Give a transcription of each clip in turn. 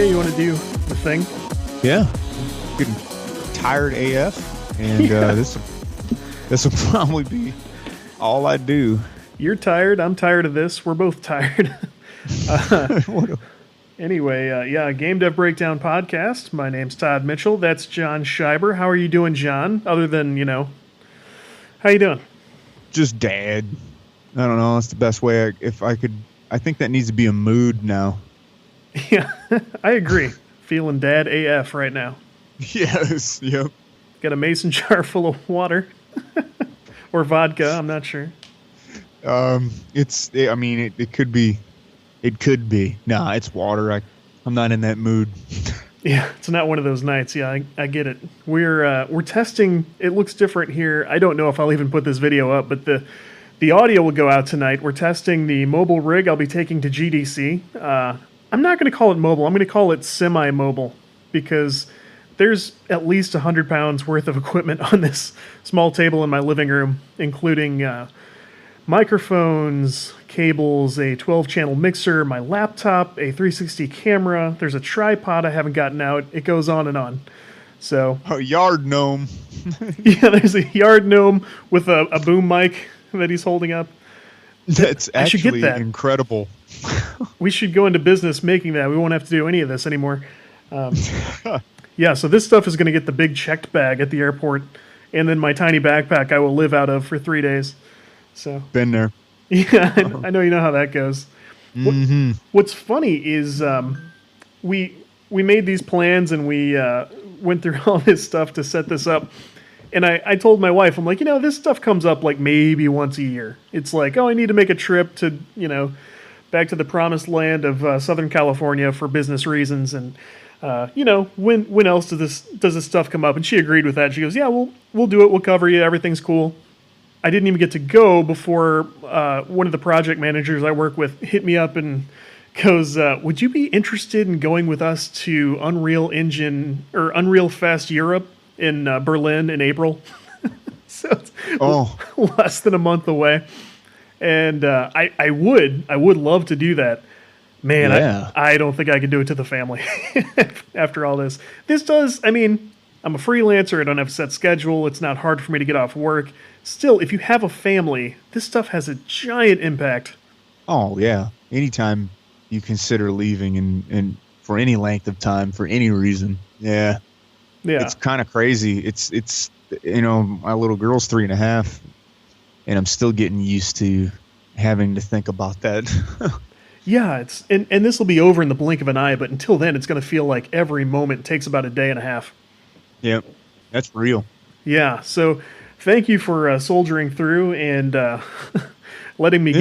Okay, you want to do the thing? Yeah. Getting tired AF, and this will probably be all I do. You're tired. I'm tired of this. We're both tired. Anyway, Game Dev Breakdown Podcast. My name's Todd Mitchell. That's John Scheiber. How are you doing, John? Other than, how you doing? Just dad. I don't know. That's the best way. I think that needs to be a mood now. Yeah, I agree. Feeling dad AF right now. Yes. Yep. Got a mason jar full of water or vodka. I'm not sure. It could be. It could be. Nah, it's water. I'm not in that mood. Yeah, it's not one of those nights. Yeah, I get it. We're testing. It looks different here. I don't know if I'll even put this video up, but the audio will go out tonight. We're testing the mobile rig I'll be taking to GDC. I'm not going to call it mobile. I'm going to call it semi-mobile because there's at least 100 pounds worth of equipment on this small table in my living room, including microphones, cables, a 12-channel mixer, my laptop, a 360 camera. There's a tripod I haven't gotten out. It goes on and on. So a yard gnome. Yeah, there's a yard gnome with a boom mic that he's holding up. That's I should actually get that. Incredible. We should go into business making that. We won't have to do any of this anymore. Yeah, so this stuff is going to get the big checked bag at the airport, and then my tiny backpack I will live out of for 3 days. So been there. Yeah, I know you know how that goes. Mm-hmm. What's funny is we made these plans and we went through all this stuff to set this up. And I told my wife, I'm like, this stuff comes up like maybe once a year. It's like, I need to make a trip to, back to the promised land of Southern California for business reasons. And, when else does this stuff come up? And she agreed with that. She goes, yeah, we'll do it. We'll cover you. Everything's cool. I didn't even get to go before one of the project managers I work with hit me up and goes, would you be interested in going with us to Unreal Fest Europe in Berlin in April? So it's less than a month away. And I would love to do that. Man, yeah. I don't think I could do it to the family after all this. I'm a freelancer. I don't have a set schedule. It's not hard for me to get off work. Still, if you have a family, this stuff has a giant impact. Oh, yeah. Anytime you consider leaving and for any length of time, for any reason. Yeah. Yeah. It's kind of crazy. It's my little girl's 3.5, and I'm still getting used to having to think about that. Yeah, and this will be over in the blink of an eye, but until then, it's going to feel like every moment takes about a day and a half. Yep, that's real. Yeah, so thank you for soldiering through and letting me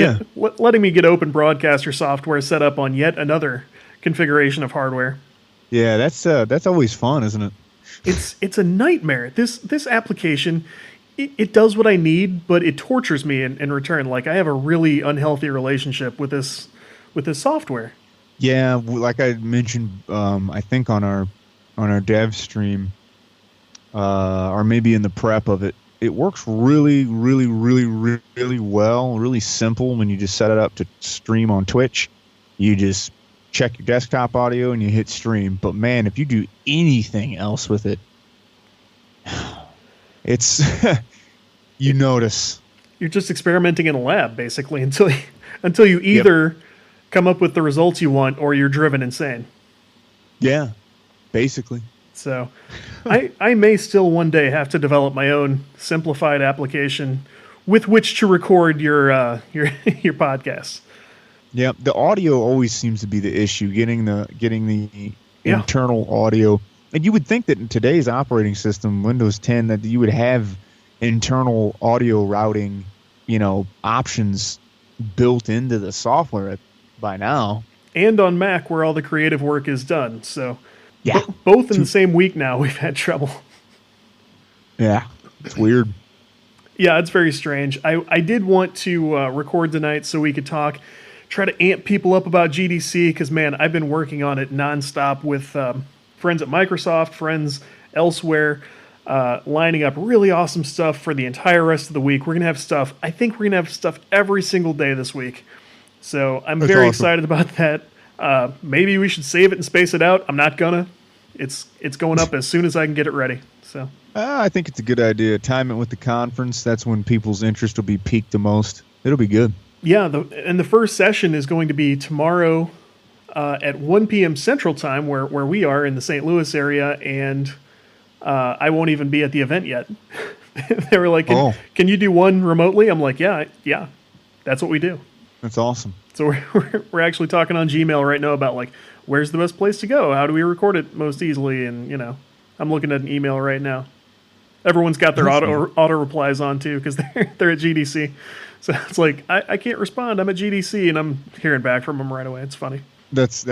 get Open Broadcaster software set up on yet another configuration of hardware. Yeah, that's always fun, isn't it? It's a nightmare. This application, it does what I need, but it tortures me in return. Like, I have a really unhealthy relationship with this software. Yeah, like I mentioned, I think on our dev stream, or maybe in the prep of it, it works really, really, really, really well, really simple when you just set it up to stream on Twitch. You just check your desktop audio and you hit stream. But man, if you do anything else with it, it's you notice. You're just experimenting in a lab, basically, until you either come up with the results you want or you're driven insane. Yeah, basically. So I may still one day have to develop my own simplified application with which to record your podcasts. Yeah, the audio always seems to be the issue, getting the internal audio. And you would think that in today's operating system, Windows 10, that you would have internal audio routing, options built into the software by now. And on Mac, where all the creative work is done. So yeah, both in the same week now, we've had trouble. Yeah, it's weird. Yeah, it's very strange. I did want to record tonight so we could talk, try to amp people up about GDC, because, man, I've been working on it nonstop with friends at Microsoft, friends elsewhere, lining up really awesome stuff for the entire rest of the week. We're going to have stuff. I think we're going to have stuff every single day this week. So I'm very excited about that. Maybe we should save it and space it out. I'm not gonna. It's going up as soon as I can get it ready. So I think it's a good idea. Time it with the conference. That's when people's interest will be piqued the most. It'll be good. yeah, and the first session is going to be tomorrow at 1 p.m. Central Time, where we are in the St. Louis area, and I won't even be at the event yet. They were like, can you do one remotely? I'm like, yeah, that's what we do. That's awesome. So we're actually talking on Gmail right now about like, where's the best place to go? How do we record it most easily? And, I'm looking at an email right now. Everyone's got their auto replies on too because they're at GDC. So it's like, I can't respond. I'm at GDC, and I'm hearing back from them right away. It's funny. That's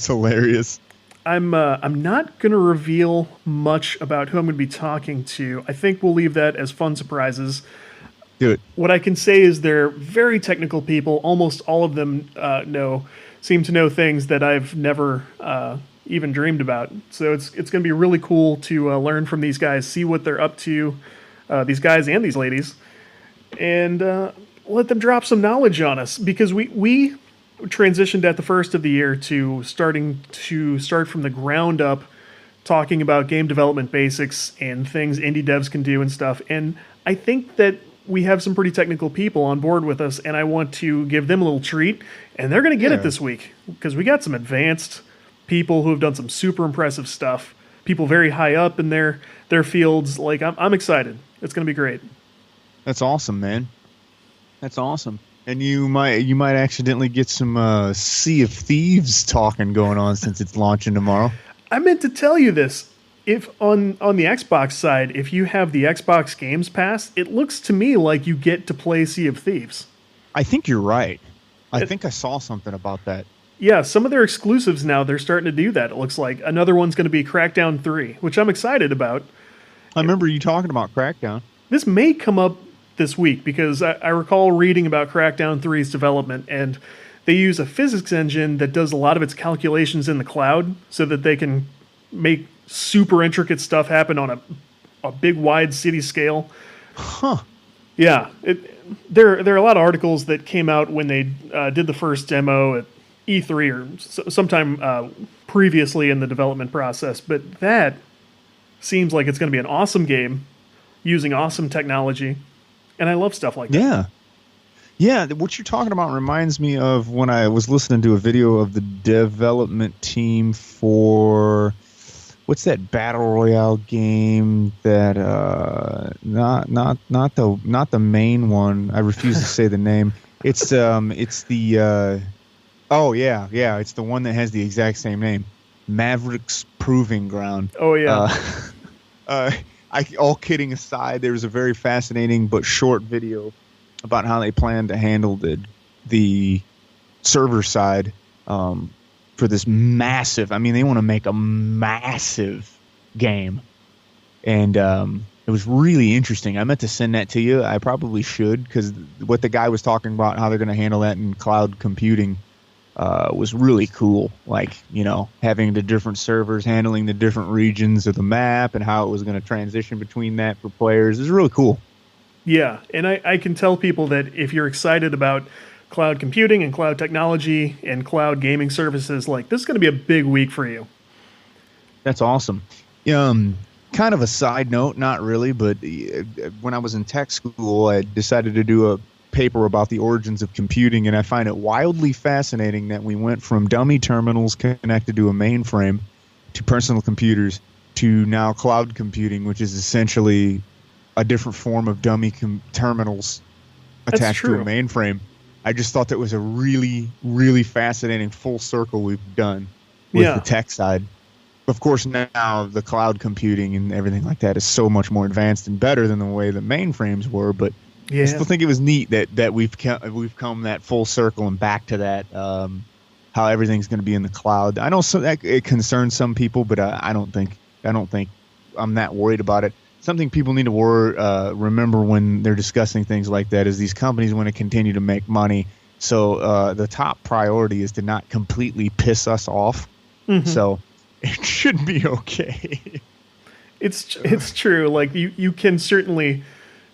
hilarious. I'm not going to reveal much about who I'm going to be talking to. I think we'll leave that as fun surprises. Do it. What I can say is they're very technical people. Almost all of them seem to know things that I've never even dreamed about. So it's going to be really cool to learn from these guys, see what they're up to, these guys and these ladies, and let them drop some knowledge on us, because we transitioned at the first of the year to start from the ground up, talking about game development basics and things indie devs can do and stuff. And I think that we have some pretty technical people on board with us, and I want to give them a little treat, and they're going to get it this week, because we got some advanced people who have done some super impressive stuff, people very high up in their fields. Like, I'm excited. It's going to be great. That's awesome, man. That's awesome. And you might accidentally get some Sea of Thieves talking going on since it's launching tomorrow. I meant to tell you this. If on the Xbox side, if you have the Xbox Games Pass, it looks to me like you get to play Sea of Thieves. I think you're right. I think I saw something about that. Yeah, some of their exclusives now, they're starting to do that. It looks like another one's going to be Crackdown 3, which I'm excited about. I remember you talking about Crackdown. This may come up this week, because I recall reading about Crackdown 3's development, and they use a physics engine that does a lot of its calculations in the cloud so that they can make super intricate stuff happen on a big wide city scale. Huh. Yeah. There are a lot of articles that came out when they did the first demo at E3 or sometime previously in the development process, but that seems like it's going to be an awesome game using awesome technology, and I love stuff like that. Yeah, what you're talking about reminds me of when I was listening to a video of the development team for what's that battle royale game that not the main one. I refuse to say the name. It's the it's the one that has the exact same name, Maverick's Proving Ground. Oh yeah. All kidding aside, there was a very fascinating but short video about how they plan to handle the server side for this massive. I mean, they want to make a massive game, and it was really interesting. I meant to send that to you. I probably should, because what the guy was talking about, how they're going to handle that in cloud computing, was really cool. Like, having the different servers, handling the different regions of the map, and how it was going to transition between that for players is really cool. Yeah, and I can tell people that if you're excited about cloud computing and cloud technology and cloud gaming services, like, this is going to be a big week for you. That's awesome. Kind of a side note, not really, but when I was in tech school, I decided to do a paper about the origins of computing, and I find it wildly fascinating that we went from dummy terminals connected to a mainframe to personal computers to now cloud computing, which is essentially a different form of dummy terminals attached to a mainframe. I just thought that was a really, really fascinating full circle we've done with the tech side. Of course, now the cloud computing and everything like that is so much more advanced and better than the way the mainframes were, but I still think it was neat that we've come that full circle and back to that, how everything's going to be in the cloud. I know that it concerns some people, but I don't think I'm that worried about it. Something people need to remember when they're discussing things like that is these companies want to continue to make money. So the top priority is to not completely piss us off. Mm-hmm. So it should be okay. It's true. Like, you can certainly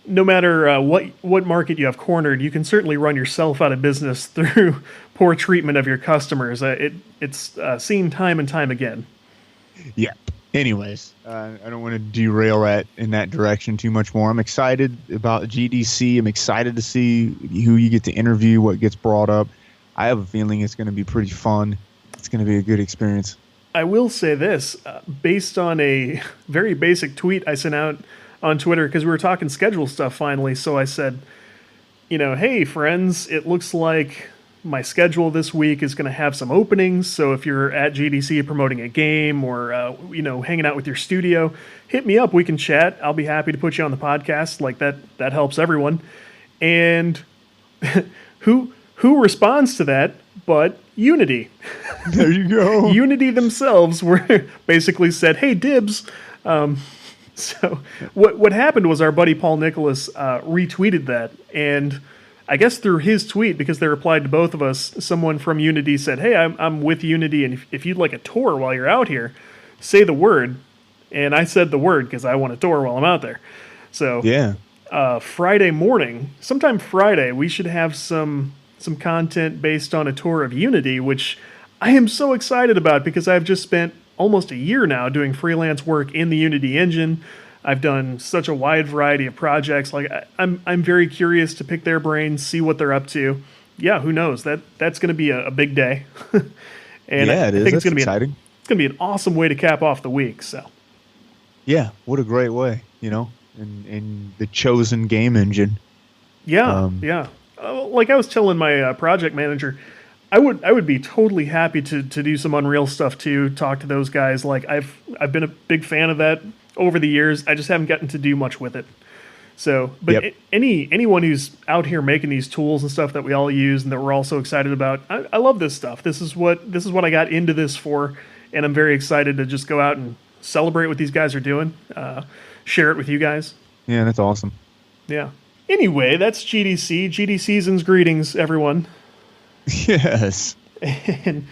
no matter what market you have cornered, you can certainly run yourself out of business through poor treatment of your customers. It's seen time and time again. Yeah. Anyways, I don't want to derail that in that direction too much more. I'm excited about GDC. I'm excited to see who you get to interview, what gets brought up. I have a feeling it's going to be pretty fun. It's going to be a good experience. I will say this, based on a very basic tweet I sent out on Twitter, because we were talking schedule stuff finally. So I said, hey, friends, it looks like my schedule this week is going to have some openings. So if you're at GDC promoting a game or, hanging out with your studio, hit me up. We can chat. I'll be happy to put you on the podcast. Like that helps everyone. And who responds to that but Unity? There you go. Unity themselves were basically said, hey, dibs. So what happened was our buddy Paul Nicholas retweeted that, and I guess through his tweet, because they replied to both of us, someone from Unity said, hey, I'm with Unity, and if you'd like a tour while you're out here, say the word. And I said the word because I want a tour while I'm out there. So yeah, Friday morning, sometime Friday, we should have some content based on a tour of Unity, which I am so excited about because I've just spent almost a year now doing freelance work in the Unity engine. I've done such a wide variety of projects. Like I'm very curious to pick their brains, see what they're up to. Yeah, who knows? That's going to be a big day. And yeah, it is. I think it's going to be exciting. It's going to be an awesome way to cap off the week. So, yeah, what a great way, in the chosen game engine. Yeah, yeah. Like I was telling my project manager, I would be totally happy to do some Unreal stuff too. Talk to those guys. Like I've been a big fan of that over the years. I just haven't gotten to do much with it. So, but Yep. anyone who's out here making these tools and stuff that we all use and that we're all so excited about, I love this stuff. This is what I got into this for, and I'm very excited to just go out and celebrate what these guys are doing. Share it with you guys. Yeah, that's awesome. Yeah. Anyway, that's GDC. GDCsons Greetings, everyone. Yes. And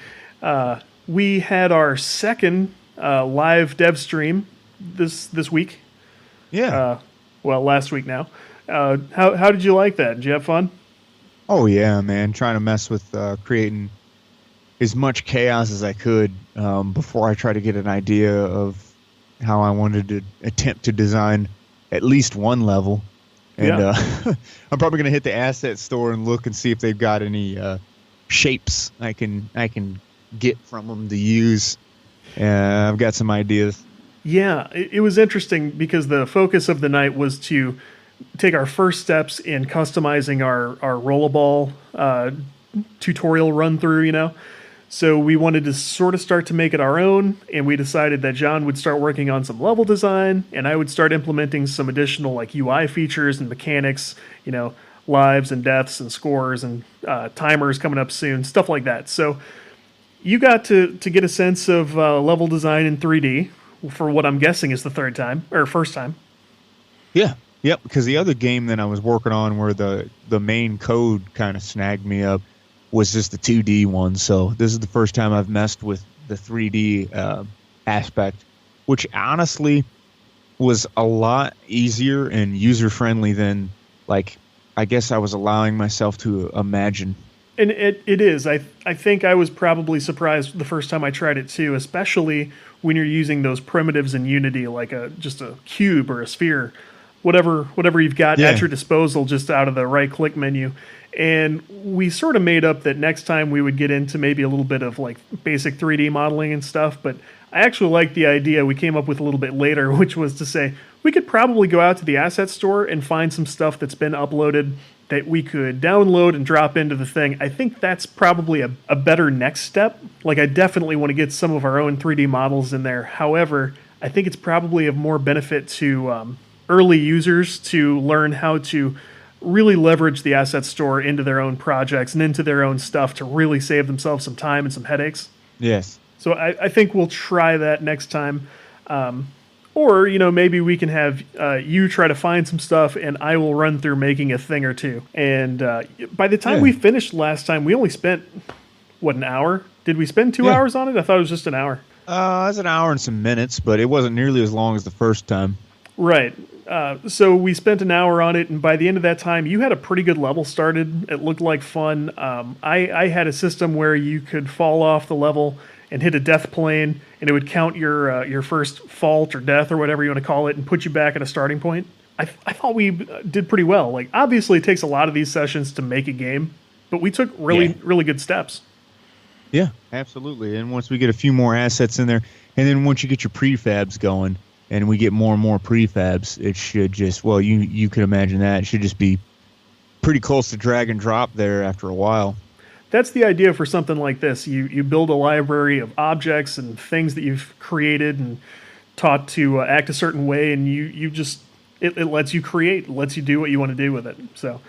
we had our second live dev stream this week. Yeah. Last week now. How did you like that? Did you have fun? Oh yeah, man. Trying to mess with creating as much chaos as I could before I try to get an idea of how I wanted to attempt to design at least one level. And I'm probably going to hit the asset store and look and see if they've got any shapes I can get from them to use. I've got some ideas. Yeah, it was interesting because the focus of the night was to take our first steps in customizing our rollerball tutorial run through, So we wanted to sort of start to make it our own, and we decided that John would start working on some level design, and I would start implementing some additional like UI features and mechanics, lives and deaths and scores and timers coming up soon, stuff like that. So you got to get a sense of level design in 3D for what I'm guessing is the first time. Yeah. Yep, because the other game that I was working on where the main code kind of snagged me up was just the 2D one. So this is the first time I've messed with the 3D aspect, which honestly was a lot easier and user-friendly than, I guess I was allowing myself to imagine. And it is. I think I was probably surprised the first time I tried it too, especially when you're using those primitives in Unity, like just a cube or a sphere, whatever you've got at your disposal just out of the right-click menu. And we sort of made up that next time we would get into maybe a little bit of like basic 3D modeling and stuff, but I actually liked the idea we came up with a little bit later, which was to say we could probably go out to the asset store and find some stuff that's been uploaded that we could download and drop into the thing. I think that's probably a better next step. Like I definitely want to get some of our own 3D models in there. However, I think it's probably of more benefit to early users to learn how to really leverage the asset store into their own projects and into their own stuff to really save themselves some time and some headaches. Yes. So I think we'll try that next time. Or, maybe we can have you try to find some stuff and I will run through making a thing or two. And by the time we finished last time, we only spent, an hour? Did we spend 2 hours on it? I thought it was just an hour. It was an hour and some minutes, but it wasn't nearly as long as the first time. Right. So we spent an hour on it, and by the end of that time, you had a pretty good level started. It looked like fun. I had a system where you could fall off the level and hit a death plane, and it would count your first fault or death or whatever you want to call it, and put you back at a starting point. I thought we did pretty well. Like, obviously, it takes a lot of these sessions to make a game, but we took really good steps. Yeah, absolutely. And once we get a few more assets in there, and then once you get your prefabs going, and we get more and more prefabs, it should just, well, you can imagine that. It should just be pretty close to drag and drop there after a while. That's the idea for something like this. You build a library of objects and things that you've created and taught to act a certain way, and you just, it lets you create, lets you do what you want to do with it. So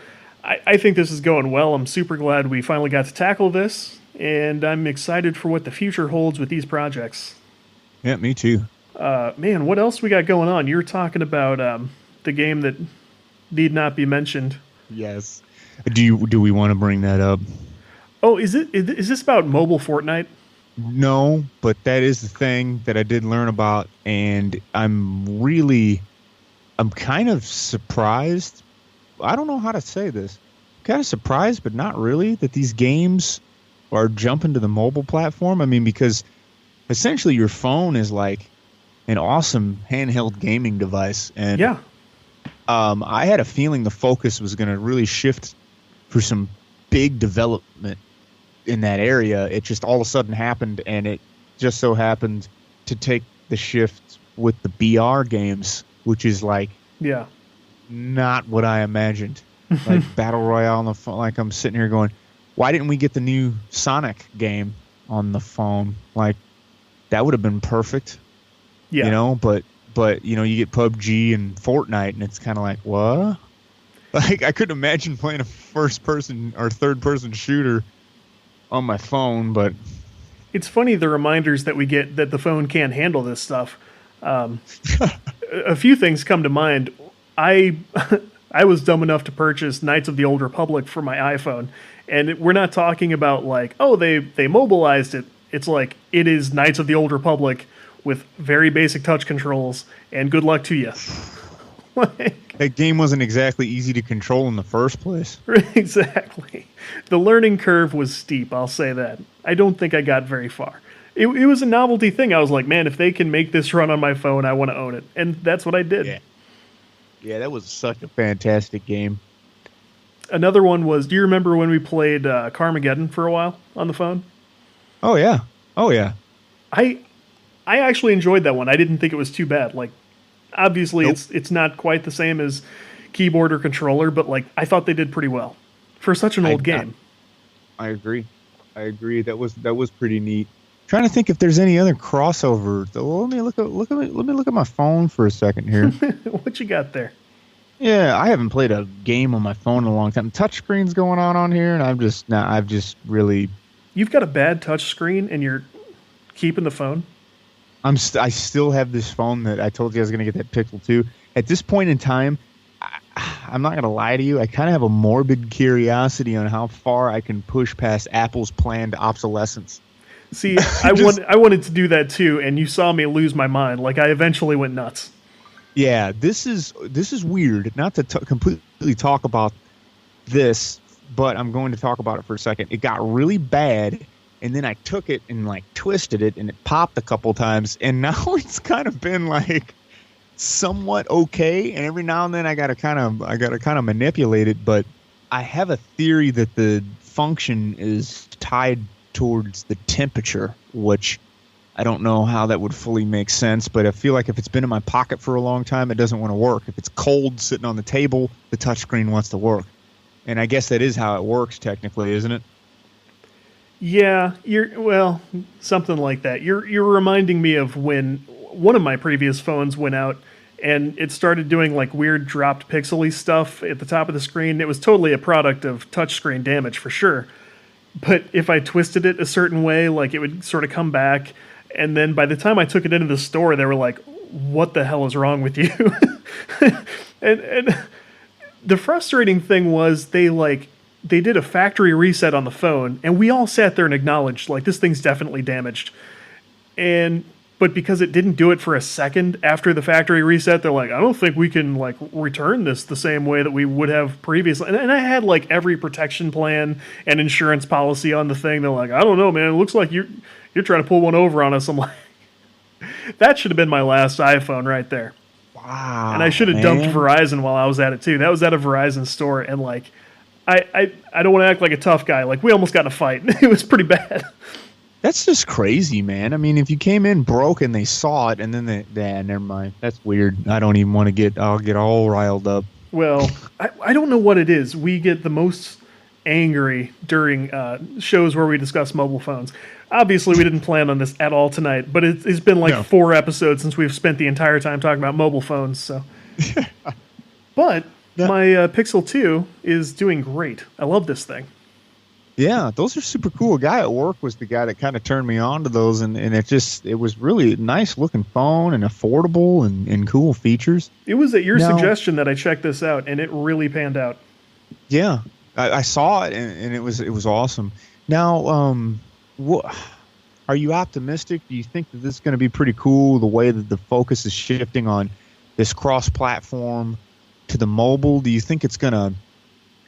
I think this is going well. I'm super glad we finally got to tackle this, and I'm excited for what the future holds with these projects. Yeah, me too. Man, what else we got going on? You're talking about the game that need not be mentioned. Yes. Do we want to bring that up? Oh, is this about mobile Fortnite? No, but that is the thing that I did learn about, and I'm kind of surprised. I don't know how to say this. Kind of surprised, but not really, that these games are jumping to the mobile platform. I mean, because essentially your phone is like an awesome handheld gaming device, and yeah, I had a feeling the focus was going to really shift for some big development in that area. It just all of a sudden happened, and it just so happened to take the shift with the BR games, which is like not what I imagined. Like Battle Royale on the phone. Like, I'm sitting here going, why didn't we get the new Sonic game on the phone? Like, that would have been perfect. Yeah. You know, but you know, you get PUBG and Fortnite, and it's kind of like, what? Like, I couldn't imagine playing a first person or third person shooter on my phone, but it's funny the reminders that we get that the phone can't handle this stuff. A few things come to mind. I was dumb enough to purchase Knights of the Old Republic for my iPhone, and we're not talking about like, oh, they mobilized it. It's like, it is Knights of the Old Republic with very basic touch controls, and good luck to you. Like, that game wasn't exactly easy to control in the first place. Exactly. The learning curve was steep, I'll say that. I don't think I got very far. It was a novelty thing. I was like, man, if they can make this run on my phone, I want to own it. And that's what I did. Yeah, that was such a fantastic game. Another one was, do you remember when we played Carmageddon for a while on the phone? Oh, yeah. I actually enjoyed that one. I didn't think it was too bad. Like, obviously, it's not quite the same as keyboard or controller, but like, I thought they did pretty well for such an old game. I agree. That was pretty neat. Trying to think if there's any other crossover. Well, let me look at my phone for a second here. What you got there? Yeah, I haven't played a game on my phone in a long time. Touchscreen's going on here, and I've just really. You've got a bad touch screen, and you're keeping the phone. I still have this phone that I told you I was going to get that Pixel 2. At this point in time, I'm not going to lie to you. I kind of have a morbid curiosity on how far I can push past Apple's planned obsolescence. See, I wanted to do that too, and you saw me lose my mind. Like, I eventually went nuts. Yeah, this is weird. Not to completely talk about this, but I'm going to talk about it for a second. It got really bad, and then I took it and like twisted it, and it popped a couple times, and now it's kind of been like somewhat okay. And every now and then I gotta kind of manipulate it. But I have a theory that the function is tied towards the temperature, which I don't know how that would fully make sense, but I feel like if it's been in my pocket for a long time, it doesn't want to work. If it's cold sitting on the table, the touchscreen wants to work. And I guess that is how it works technically, isn't it? Yeah, something like that. You're reminding me of when one of my previous phones went out and it started doing like weird dropped pixely stuff at the top of the screen. It was totally a product of touchscreen damage for sure. But if I twisted it a certain way, like, it would sort of come back. And then by the time I took it into the store, they were like, what the hell is wrong with you? and the frustrating thing was they did a factory reset on the phone, and we all sat there and acknowledged, like, this thing's definitely damaged. And but because it didn't do it for a second after the factory reset, they're like, I don't think we can like return this the same way that we would have previously. And I had like every protection plan and insurance policy on the thing. They're like, I don't know, man. It looks like you're trying to pull one over on us. I'm like, that should have been my last iPhone right there. Wow. And I should have dumped Verizon while I was at it too. That was at a Verizon store, and like, I don't want to act like a tough guy. Like, we almost got in a fight. It was pretty bad. That's just crazy, man. I mean, if you came in broke and they saw it, and then never mind. That's weird. I don't even want to I'll get all riled up. Well, I don't know what it is. We get the most angry during shows where we discuss mobile phones. Obviously, we didn't plan on this at all tonight, but it's been like 4 episodes since we've spent the entire time talking about mobile phones. So, but my Pixel 2 is doing great. I love this thing. Yeah, those are super cool. A guy at work was the guy that kind of turned me on to those, and it was really a nice looking phone and affordable and cool features. It was at your suggestion that I checked this out, and it really panned out. Yeah, I saw it, and it was awesome. Now, are you optimistic? Do you think that this is going to be pretty cool, the way that the focus is shifting on this cross-platform to the mobile? Do you think it's going to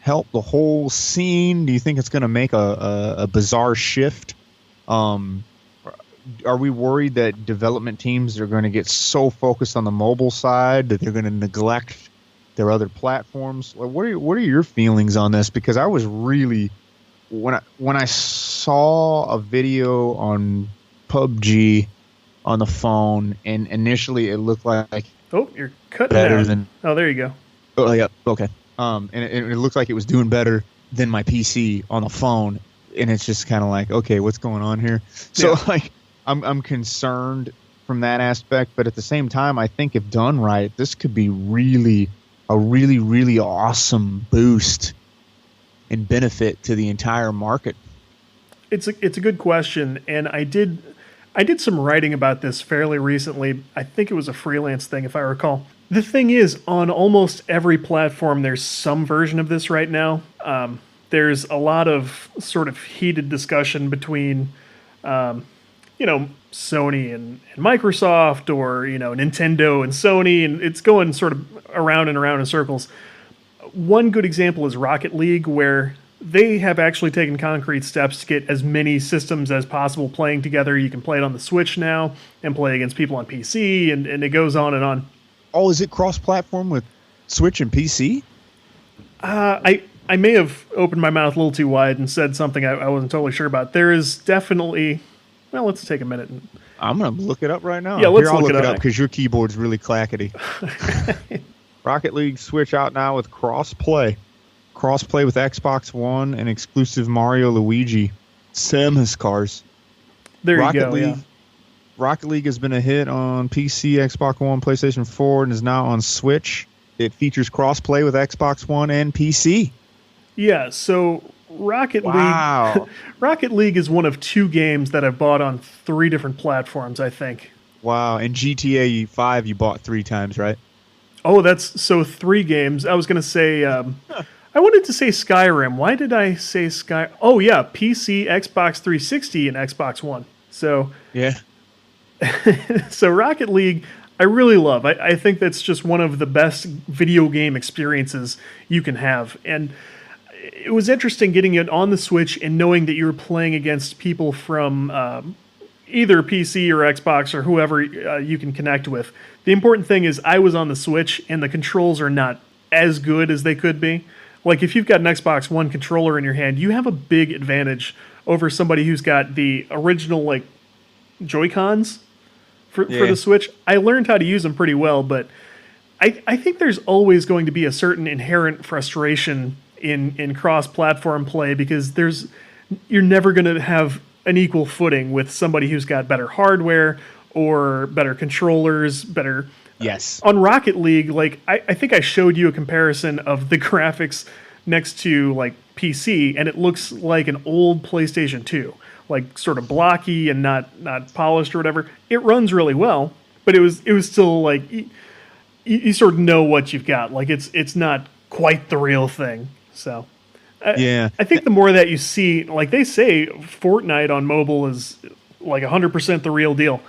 help the whole scene? Do you think it's going to make a bizarre shift? Are we worried that development teams are going to get so focused on the mobile side that they're going to neglect their other platforms? What are your feelings on this? Because I was really, when I saw a video on PUBG on the phone, and initially it looked like you're cutting better out. than. Oh, there you go. Oh yeah, okay. And it looked like it was doing better than my PC on the phone, and it's just kind of like, okay, what's going on here? So like, I'm concerned from that aspect, but at the same time, I think if done right, this could be a really awesome boost and benefit to the entire market. It's a good question, and I did some writing about this fairly recently. I think it was a freelance thing, if I recall. The thing is, on almost every platform, there's some version of this right now. There's a lot of sort of heated discussion between, Sony and Microsoft, or, Nintendo and Sony, and it's going sort of around and around in circles. One good example is Rocket League, where they have actually taken concrete steps to get as many systems as possible playing together. You can play it on the Switch now and play against people on PC, and it goes on and on. Oh, is it cross-platform with Switch and PC? I may have opened my mouth a little too wide and said something I wasn't totally sure about. There is definitely... Well, let's take a minute. I'm going to look it up right now. Yeah, I'll look it up because your keyboard's really clackety. Rocket League Switch out now with cross-play. Cross-play with Xbox One and exclusive Mario Luigi. Samus cars. There you go, yeah. Rocket League has been a hit on PC, Xbox One, PlayStation 4, and is now on Switch. It features cross-play with Xbox One and PC. Yeah, so Rocket League is one of 2 games that I've bought on 3 different platforms, I think. Wow, and GTA 5 you bought 3 times, right? Oh, that's so 3 games. I was going to say... I wanted to say Skyrim. Why did I say Sky? Oh, yeah, PC, Xbox 360, and Xbox One. So... Yeah. So Rocket League, I really love. I think that's just one of the best video game experiences you can have. And it was interesting getting it on the Switch and knowing that you were playing against people from either PC or Xbox or whoever you can connect with. The important thing is I was on the Switch and the controls are not as good as they could be. Like if you've got an Xbox One controller in your hand, you have a big advantage over somebody who's got the original like Joy-Cons for the Switch. I learned how to use them pretty well, but I think there's always going to be a certain inherent frustration in cross-platform play because you're never going to have an equal footing with somebody who's got better hardware or better controllers, better... Yes. On Rocket League, like I think I showed you a comparison of the graphics next to like PC, and it looks like an old PlayStation 2. Like sort of blocky and not polished or whatever. It runs really well, but it was still like you sort of know what you've got. Like it's not quite the real thing. So I think the more that you see, like they say, Fortnite on mobile is like 100% the real deal.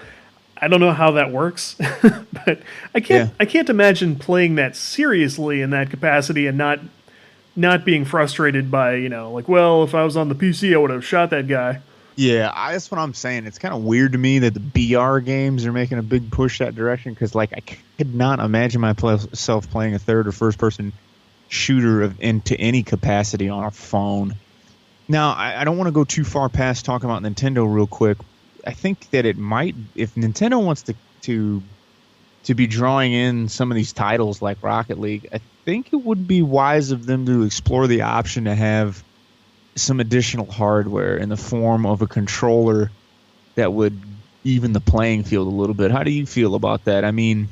I don't know how that works, but Yeah. I can't imagine playing that seriously in that capacity and not being frustrated by, like, well, if I was on the PC, I would have shot that guy. Yeah, that's what I'm saying. It's kind of weird to me that the BR games are making a big push that direction because, like, I could not imagine myself playing a third or first person shooter into any capacity on a phone. Now, I don't want to go too far past talking about Nintendo real quick. I think that it might, if Nintendo wants to be drawing in some of these titles like Rocket League, I think it would be wise of them to explore the option to have some additional hardware in the form of a controller that would even the playing field a little bit. How do you feel about that? I mean,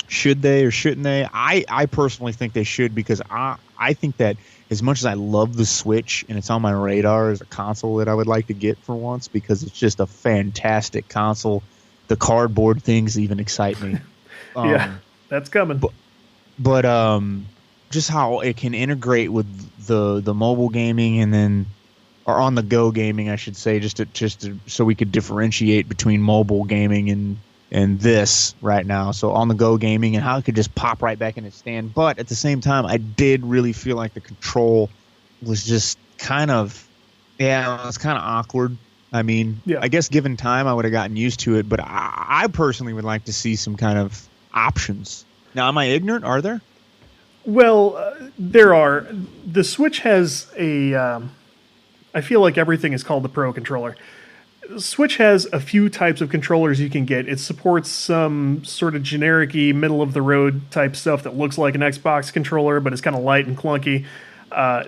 should they or shouldn't they? I personally think they should because I think that as much as I love the Switch and it's on my radar as a console that I would like to get for once because it's just a fantastic console, the cardboard things even excite me. Yeah, that's coming. But just how it can integrate with the mobile gaming and then or on the go gaming, I should say, just to so we could differentiate between mobile gaming and this right now. So on the go gaming and how it could just pop right back in its stand. But at the same time, I did really feel like the control was just kind of it was kind of awkward. I mean, Yeah. I guess given time, I would have gotten used to it. But I personally would like to see some kind of options. Now, am I ignorant? Are there? Well, there are. The Switch has I feel like everything is called the Pro controller. Switch has a few types of controllers you can get. It supports some sort of generic-y, middle-of-the-road type stuff that looks like an Xbox controller, but it's kind of light and clunky.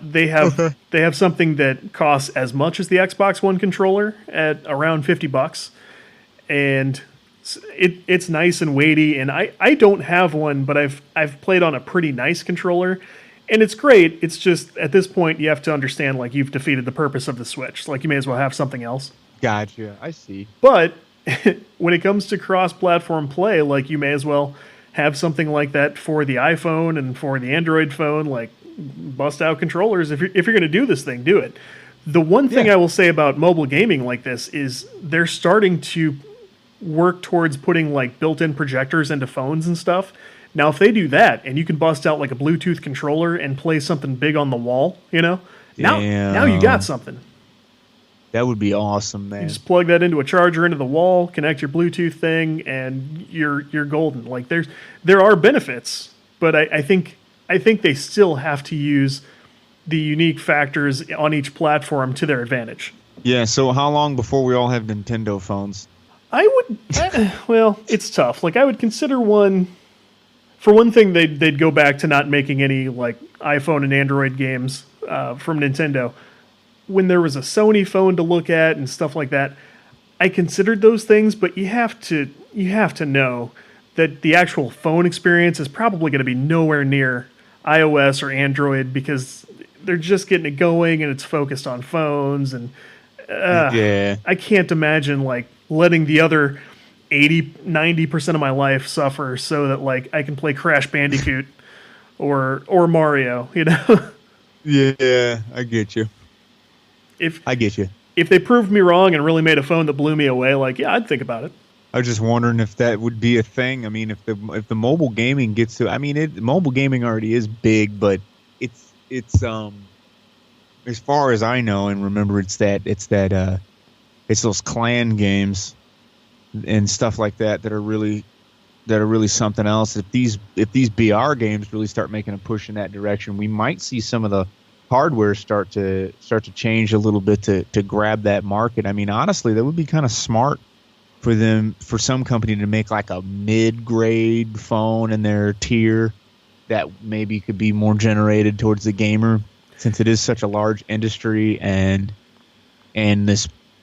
They have something that costs as much as the Xbox One controller at around $50, and it's nice and weighty. And I don't have one, but I've played on a pretty nice controller, and it's great. It's just at this point you have to understand like you've defeated the purpose of the Switch. Like you may as well have something else. Gotcha. I see. But when it comes to cross-platform play, like you may as well have something like that for the iPhone and for the Android phone. Like bust out controllers if you're going to do this thing, do it. The one thing Yeah. I will say about mobile gaming like this is they're starting to work towards putting like built-in projectors into phones and stuff. Now, if they do that and you can bust out like a Bluetooth controller and play something big on the wall, now you got something. That would be awesome, You man. just plug that into a charger into the wall, connect your Bluetooth thing, and you're golden. Like there are benefits, but I think they still have to use the unique factors on each platform to their advantage. Yeah, so how long before we all have Nintendo phones? I would, well, it's tough. Like I would consider one. For one thing, they'd go back to not making any like iPhone and Android games from Nintendo. When there was a Sony phone to look at and stuff like that, I considered those things, but you have to know that the actual phone experience is probably going to be nowhere near iOS or Android because they're just getting it going and it's focused on phones and Yeah. I can't imagine like letting the other 90% of my life suffer so that like I can play Crash Bandicoot or Mario, Yeah, I get you. If I get you. if they proved me wrong and really made a phone that blew me away, like yeah, I'd think about it. I was just wondering if that would be a thing. I mean, if the mobile gaming gets to, I mean, mobile gaming already is big, but it's as far as I know and remember, it's those clan games and stuff like that that are really something else. If these BR games really start making a push in that direction, we might see some of the hardware start to change a little bit to grab that market. I mean, honestly, that would be kind of smart for some company to make like a mid-grade phone in their tier that maybe could be more generated towards the gamer, since it is such a large industry and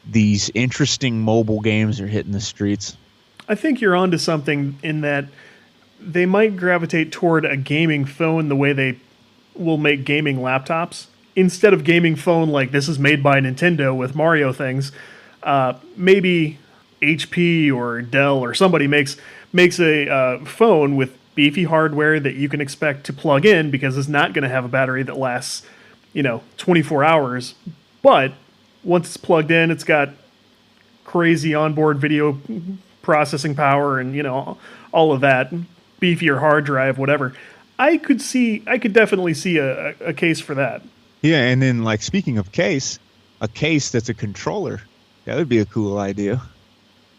these interesting mobile games are hitting the streets. I think you're onto something in that they might gravitate toward a gaming phone the way they will make gaming laptops. Instead of gaming phone like this is made by Nintendo with Mario things, maybe HP or Dell or somebody makes a phone with beefy hardware that you can expect to plug in because it's not going to have a battery that lasts, 24 hours. But once it's plugged in, it's got crazy onboard video processing power and, all of that, beefier hard drive, whatever. I could definitely see a case for that. Yeah, and then like speaking of case, a case that's a controller, that would be a cool idea.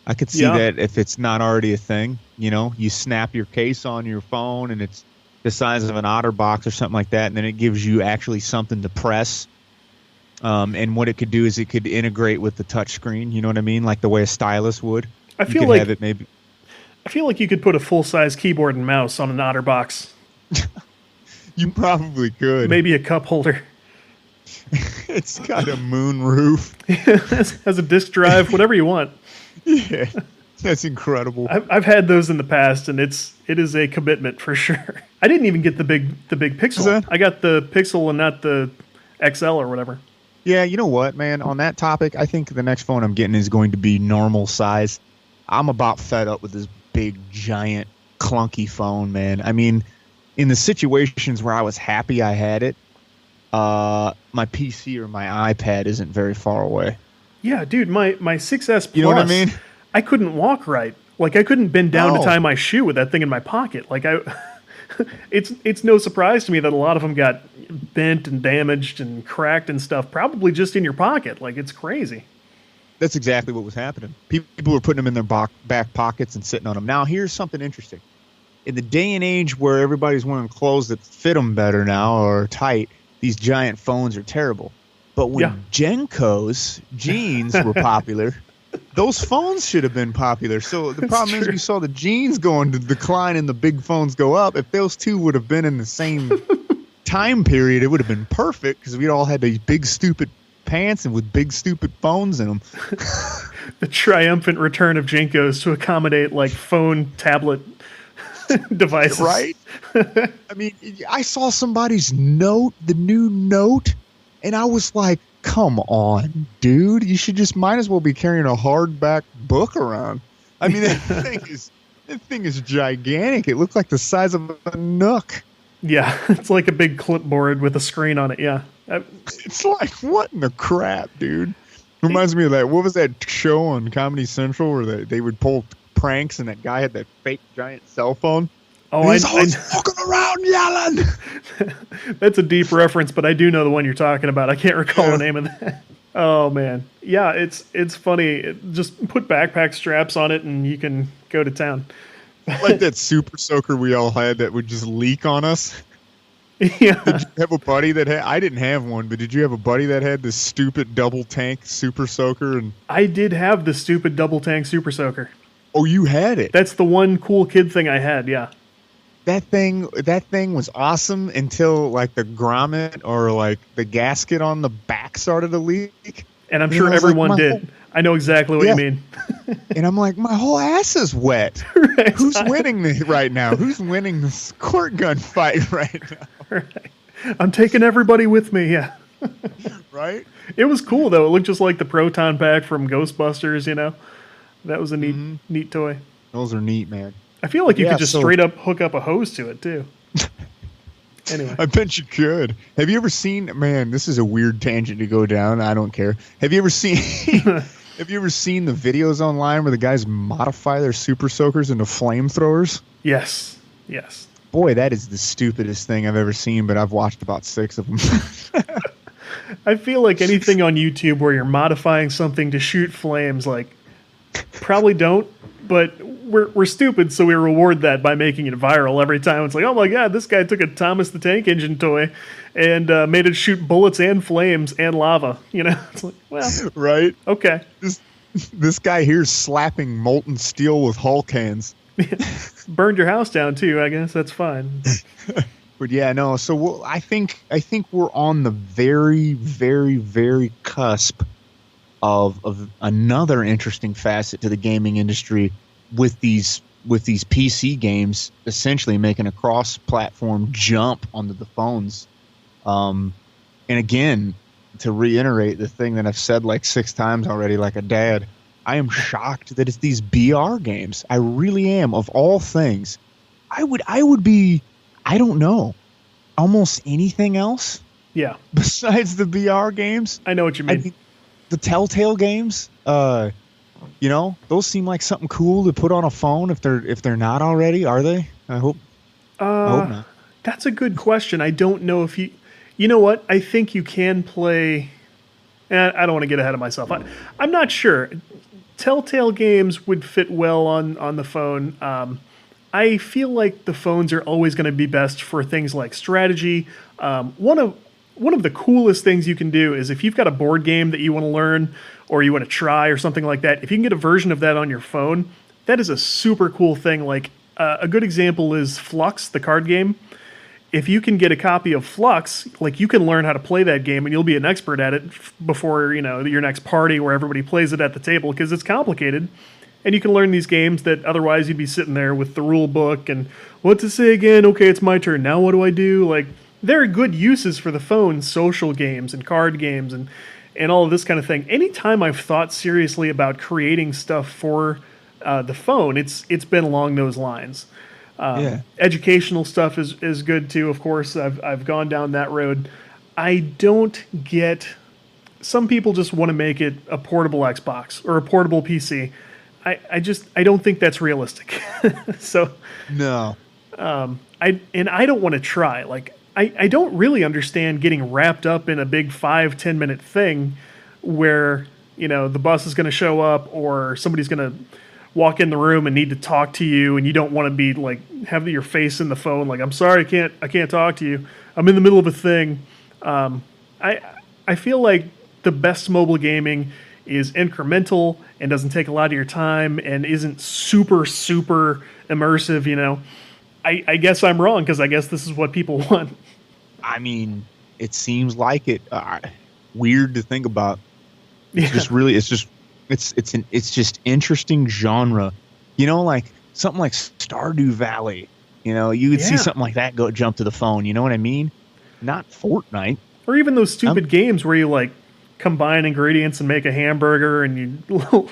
I could see that if it's not already a thing. You snap your case on your phone and it's the size of an OtterBox or something like that, and then it gives you actually something to press. And what it could do is it could integrate with the touch screen. You know what I mean? Like the way a stylus would. I feel like you could put a full-size keyboard and mouse on an OtterBox. You probably could. Maybe a cup holder. It's got a moon roof. Has a disk drive, whatever you want. Yeah, that's incredible. I've had those in the past, and it is a commitment for sure. I didn't even get the big Pixel. I got the Pixel and not the XL or whatever. Yeah, you know what, man? On that topic, I think the next phone I'm getting is going to be normal size. I'm about fed up with this big, giant, clunky phone, man. I mean, in the situations where I was happy I had it, my PC or my iPad isn't very far away. Yeah, dude, my 6S Plus, you know what I mean? I couldn't walk right. Like, I couldn't bend down to tie my shoe with that thing in my pocket. Like, it's no surprise to me that a lot of them got bent and damaged and cracked and stuff, probably just in your pocket. Like, it's crazy. That's exactly what was happening. People were putting them in their back pockets and sitting on them. Now, here's something interesting. In the day and age where everybody's wearing clothes that fit them better now or tight, these giant phones are terrible. But when Genko's jeans were popular, those phones should have been popular. So the problem is we saw the jeans going to decline and the big phones go up. If those two would have been in the same time period, it would have been perfect because we'd all had these big, stupid pants and with big, stupid phones in them. The triumphant return of Genko's to accommodate like phone, tablet devices. Right? I mean, I saw somebody's Note, the new Note, and I was like, come on, dude. You should just might as well be carrying a hardback book around. I mean, that thing is gigantic. It looked like the size of a Nook. Yeah, it's like a big clipboard with a screen on it, yeah. It's like, what in the crap, dude? Reminds me of that, what was that show on Comedy Central where they would pull pranks and that guy had that fake giant cell phone? Oh, he's always walking around yelling. That's a deep reference, but I do know the one you're talking about. I can't recall the name of that. Oh man, yeah, it's funny. Just put backpack straps on it, and you can go to town. Like that Super Soaker we all had that would just leak on us. Yeah. Did you have a buddy that had? I didn't have one, but did you have a buddy that had this stupid double tank Super Soaker? And I did have the stupid double tank Super Soaker. Oh, you had it? That's the one cool kid thing I had. Yeah. That thing was awesome until like the grommet or like the gasket on the back started to leak. And I'm sure everyone did. I know exactly what you mean. And I'm like, my whole ass is wet. Right. Who's winning right now? Who's winning this squirt gun fight right now? Right. I'm taking everybody with me, yeah. Right? It was cool, though. It looked just like the Proton Pack from Ghostbusters, you know? That was a neat toy. Those are neat, man. I feel like you could just straight up hook up a hose to it, too. Anyway. I bet you could. Have you ever seen, man, this is a weird tangent to go down. I don't care. Have you ever seen the videos online where the guys modify their Super Soakers into flamethrowers? Yes. Boy, that is the stupidest thing I've ever seen, but I've watched about 6 of them. I feel like anything on YouTube where you're modifying something to shoot flames, like, probably don't, but we're stupid, so we reward that by making it viral every time. It's like, oh my god, this guy took a Thomas the Tank Engine toy and made it shoot bullets and flames and lava. You know, it's like, well, right? Okay. This guy here's slapping molten steel with Hulk hands. Burned your house down too. I guess that's fine. But yeah, no. So I think we're on the very, very, very cusp of another interesting facet to the gaming industry with these PC games essentially making a cross-platform jump onto the phones. And again, to reiterate the thing that I've said like 6 times already, like a dad, I am shocked that it's these BR games. I really am. Of all things, I would be, I don't know, almost anything else. Yeah. Besides the BR games. I know what you mean. The Telltale games. You know, those seem like something cool to put on a phone if they're not already, are they? I hope not. That's a good question. I don't know if you know what? I think you can play. I don't want to get ahead of myself. I'm not sure. Telltale games would fit well on the phone. I feel like the phones are always going to be best for things like strategy. One of the coolest things you can do is if you've got a board game that you want to learn or you want to try or something like that, if you can get a version of that on your phone, that is a super cool thing. Like a good example is Flux, the card game. If you can get a copy of Flux, like you can learn how to play that game and you'll be an expert at it before, your next party where everybody plays it at the table because it's complicated. And you can learn these games that otherwise you'd be sitting there with the rule book and what to say again. Okay, it's my turn. Now what do I do? Like there are good uses for the phone, social games and card games and all of this kind of thing. Anytime I've thought seriously about creating stuff for the phone, it's been along those lines. Educational stuff is good too. Of course, I've gone down that road. I don't get. Some people just want to make it a portable Xbox or a portable PC. I don't think that's realistic. So No. I don't want to try. Like I don't really understand getting wrapped up in a big 5-10 minute thing where the bus is going to show up or somebody's going to walk in the room and need to talk to you and you don't want to be like have your face in the phone like I'm sorry I can't talk to you, I'm in the middle of a thing. I feel like the best mobile gaming is incremental and doesn't take a lot of your time and isn't super immersive. I guess I'm wrong because I guess this is what people want. I mean, it seems like it. Weird to think about. It's just really. It's just interesting genre. Like something like Stardew Valley. You would see something like that jump to the phone. You know what I mean? Not Fortnite. Or even those stupid games where you like combine ingredients and make a hamburger and you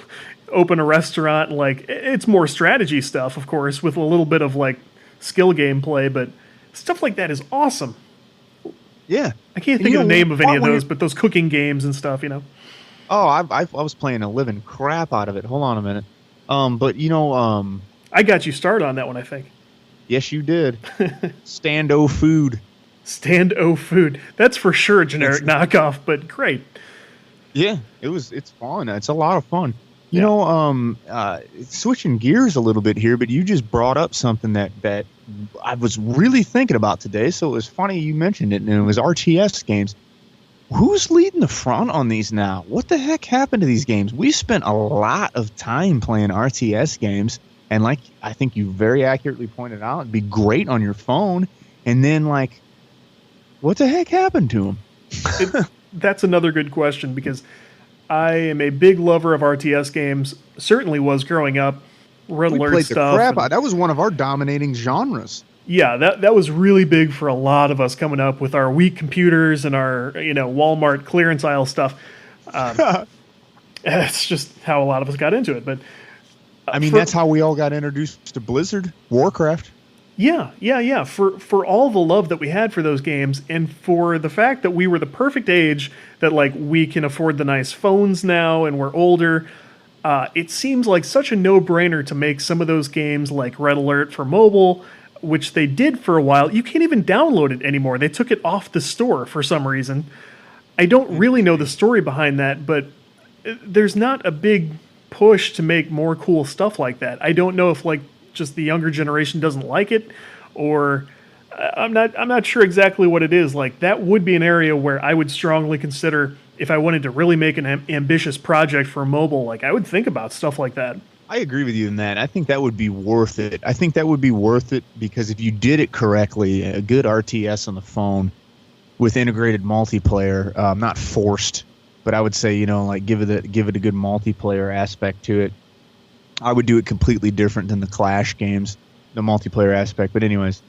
open a restaurant. And like it's more strategy stuff, of course, with a little bit of like skill gameplay, but stuff like that is awesome. Yeah. I can't think of the name of any of those, but those cooking games and stuff, Oh, I was playing a living crap out of it. Hold on a minute. I got you started on that one, I think. Yes, you did. Stand-O Food. Stand-O Food. That's for sure a generic knockoff, but great. Yeah, it's fun. It's a lot of fun. Switching gears a little bit here, but you just brought up something that I was really thinking about today, so it was funny you mentioned it, and it was RTS games. Who's leading the front on these now? What the heck happened to these games? We spent a lot of time playing RTS games, and like I think you very accurately pointed out, it'd be great on your phone, and then like, what the heck happened to them? That's another good question because I am a big lover of RTS games. Certainly was growing up. Red Alert played stuff. The crap out. That was one of our dominating genres. Yeah, that was really big for a lot of us coming up with our weak computers and our Walmart clearance aisle stuff. It's just how a lot of us got into it. But I mean, that's how we all got introduced to Blizzard, Warcraft. Yeah. For all the love that we had for those games, and for the fact that we were the perfect age that like we can afford the nice phones now, and we're older. It seems like such a no-brainer to make some of those games like Red Alert for mobile, which they did for a while. You can't even download it anymore. They took it off the store for some reason. I don't really know the story behind that, but there's not a big push to make more cool stuff like that. I don't know if like just the younger generation doesn't like it, or I'm not sure exactly what it is. Like that would be an area where I would strongly consider if I wanted to really make an ambitious project for mobile. Like I would think about stuff like that. I agree with you in that. I think that would be worth it. I think that would be worth it because if you did it correctly, a good RTS on the phone with integrated multiplayer, not forced, but I would say, like give it a good multiplayer aspect to it. I would do it completely different than the Clash games, the multiplayer aspect. But anyways,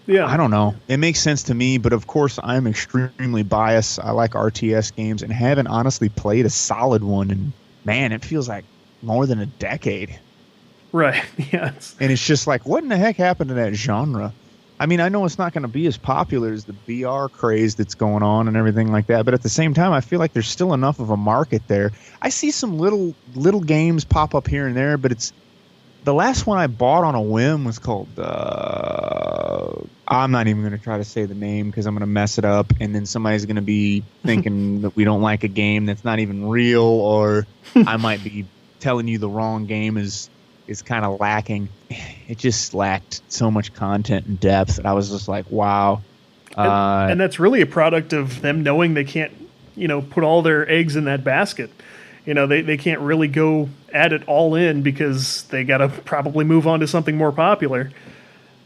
yeah, I don't know. It makes sense to me, but of course I'm extremely biased. I like RTS games and haven't honestly played a solid one. And man, it feels like more than a decade. Right. Yes. And it's just like, what in the heck happened to that genre? I mean, I know it's not going to be as popular as the VR craze that's going on and everything like that, but at the same time, I feel like there's still enough of a market there. I see some little games pop up here and there, but it's the last one I bought on a whim was called. I'm not even going to try to say the name because I'm going to mess it up, and then somebody's going to be thinking that we don't like a game that's not even real, or I might be telling you the wrong game is kind of lacking. It just lacked so much content and depth that I was just like, wow. And that's really a product of them knowing they can't, put all their eggs in that basket. They can't really go at it all in because they got to probably move on to something more popular,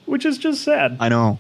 which is just sad. I know.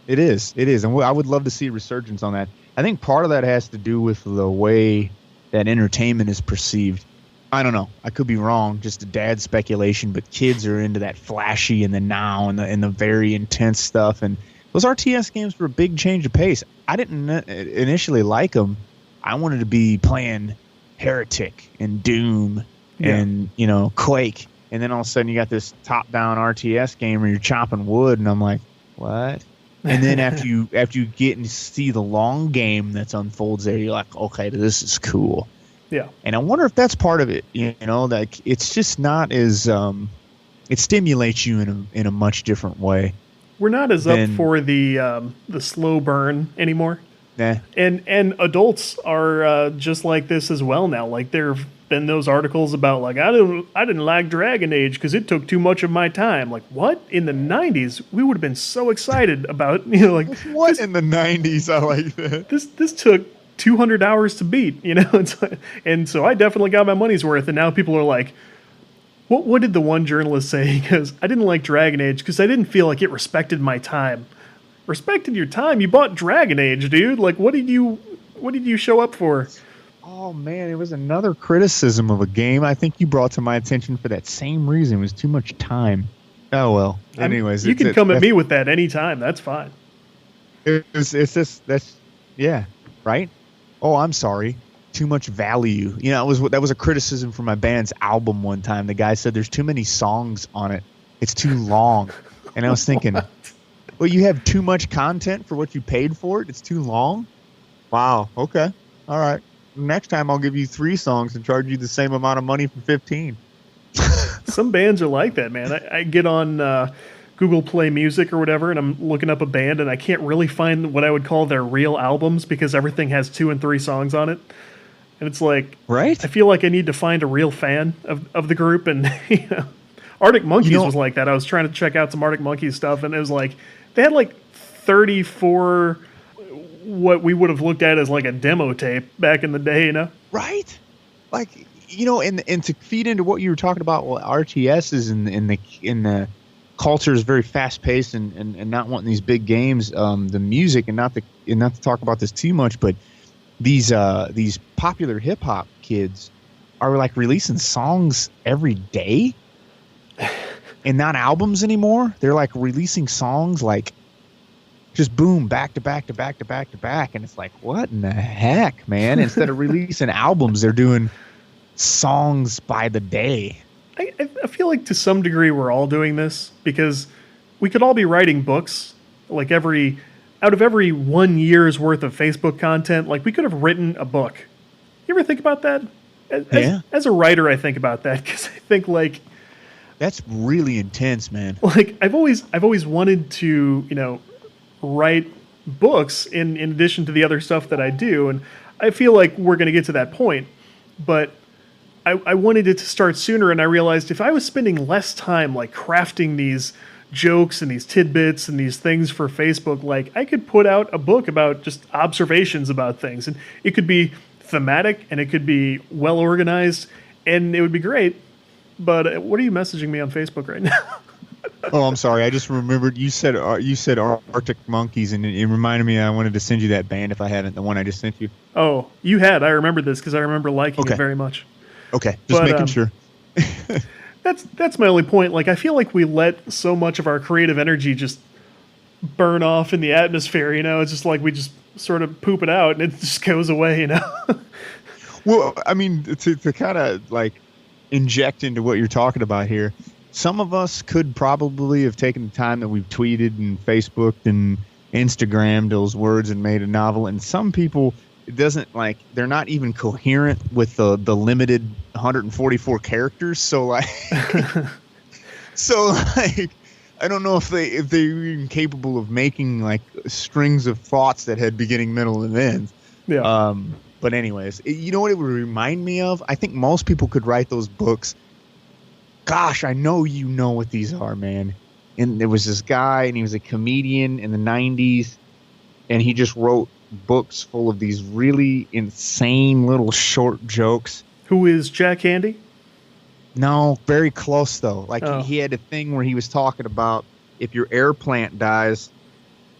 It is. And I would love to see a resurgence on that. I think part of that has to do with the way that entertainment is perceived. I don't know. I could be wrong. Just a dad speculation, but kids are into that flashy and the now and the very intense stuff. And those RTS games were a big change of pace. I didn't initially like them. I wanted to be playing Heretic and Doom and Quake, and then all of a sudden you got this top-down RTS game where you're chopping wood, and I'm like, what? And then after you get and see the long game that's unfolds there, you're like, okay, this is cool. Yeah. And I wonder if that's part of it. Like it's just not as it stimulates you in a much different way. We're not as up for the slow burn anymore. Nah. And adults are just like this as well now. Like there have been those articles about like I didn't like Dragon Age because it took too much of my time. Like what? In the 90s, we would have been so excited about like what in the 90s? I like that. This took 200 hours to beat, and so I definitely got my money's worth. And now people are like, what did the one journalist say? Because I didn't like Dragon Age because I didn't feel like it respected my time. Respected your time? You bought Dragon Age, dude. Like, what did you show up for? Oh man, it was another criticism of a game I think you brought to my attention for that same reason. It was too much time. Oh well. Anyways, you can come at me with that anytime. That's fine. It's just right. Oh, I'm sorry. Too much value. That was a criticism for my band's album one time. The guy said there's too many songs on it. It's too long. And I was thinking, well, you have too much content for what you paid for it? It's too long? Wow. Okay. All right. Next time I'll give you 3 songs and charge you the same amount of money for 15. Some bands are like that, man. I get on Google Play Music or whatever, and I'm looking up a band, and I can't really find what I would call their real albums because everything has 2 and 3 songs on it. And it's like, right? I feel like I need to find a real fan of the group. And Arctic Monkeys was like that. I was trying to check out some Arctic Monkeys stuff, and it was like they had like 34 what we would have looked at as like a demo tape back in the day, Right? Like, and to feed into what you were talking about, well, RTS is in the culture is very fast paced and not wanting these big games. The music and not to talk about this too much, but these popular hip hop kids are like releasing songs every day and not albums anymore. They're like releasing songs like just boom, back to back to back to back to back. And it's like, what in the heck, man? Instead of releasing albums, they're doing songs by the day. I feel like to some degree we're all doing this because we could all be writing books like out of every 1 year's worth of Facebook content, like we could have written a book. You ever think about that? As a writer, I think about that because I think like that's really intense, man. Like I've always wanted to, write books in addition to the other stuff that I do, and I feel like we're going to get to that point, but I wanted it to start sooner, and I realized if I was spending less time like crafting these jokes and these tidbits and these things for Facebook, like I could put out a book about just observations about things, and it could be thematic and it could be well organized and it would be great. But what are you messaging me on Facebook right now? Oh, I'm sorry. I just remembered you said Arctic Monkeys, and it reminded me I wanted to send you that band if I hadn't, the one I just sent you. Oh, you had. I remember this because I remember liking it very much. Okay, just making sure. That's my only point. Like, I feel like we let so much of our creative energy just burn off in the atmosphere. It's just like we just sort of poop it out and it just goes away. Well, I mean, to kind of like inject into what you're talking about here, some of us could probably have taken the time that we've tweeted and Facebooked and Instagrammed those words and made a novel. And some people, it doesn't like, they're not even coherent with the limited 144 characters. So like, I don't know if they're even capable of making like strings of thoughts that had beginning, middle, and end. Yeah. But anyways, you know what it would remind me of? I think most people could write those books. Gosh, I know you know what these are, man. And there was this guy, and he was a comedian in the 90s, and he just wrote books full of these really insane little short jokes. Who is Jack Handy? No, very close, though. Like, Oh. he had a thing where he was talking about if your air plant dies,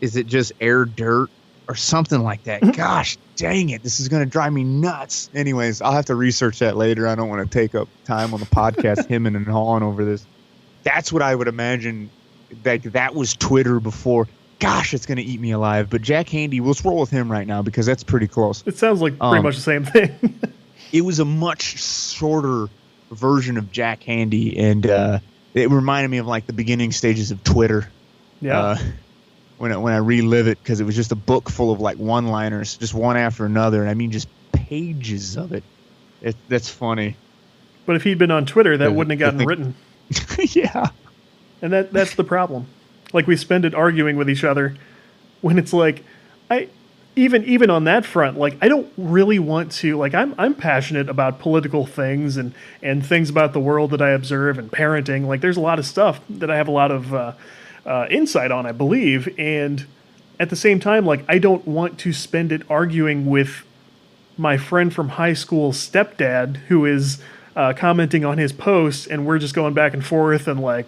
is it just air dirt or something like that? Gosh, dang it. This is going to drive me nuts. Anyways, I'll have to research that later. I don't want to take up time on the podcast hemming and hawing over this. That's what I would imagine. That was Twitter before. Gosh, it's going to eat me alive. But Jack Handy, let's roll with him right now because that's pretty close. It sounds like pretty much the same thing. It was a much shorter version of Jack Handy, and it reminded me of like the beginning stages of Twitter. Yeah. When I relive it, because it was just a book full of like one-liners, just one after another, and I mean just pages of it. That's funny. But if he'd been on Twitter, that wouldn't have gotten written. Yeah. And that's the problem. Like, we spend it arguing with each other when it's like, even on that front, like, I don't really want to, like, I'm passionate about political things and things about the world that I observe and parenting. Like, there's a lot of stuff that I have a lot of insight on, I believe. And at the same time, like, I don't want to spend it arguing with my friend from high school stepdad who is commenting on his posts, and we're just going back and forth and like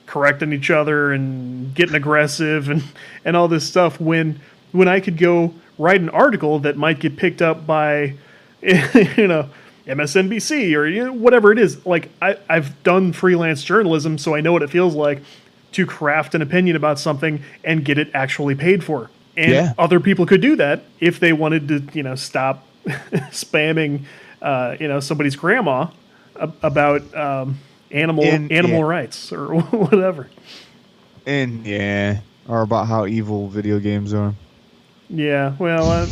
correcting each other and getting aggressive and all this stuff when I could go write an article that might get picked up by MSNBC or whatever it is. Like, I've done freelance journalism, so I know what it feels like to craft an opinion about something and get it actually paid for. And other people could do that if they wanted to, stop spamming, somebody's grandma about animal rights or whatever. And or about how evil video games are. Yeah, well,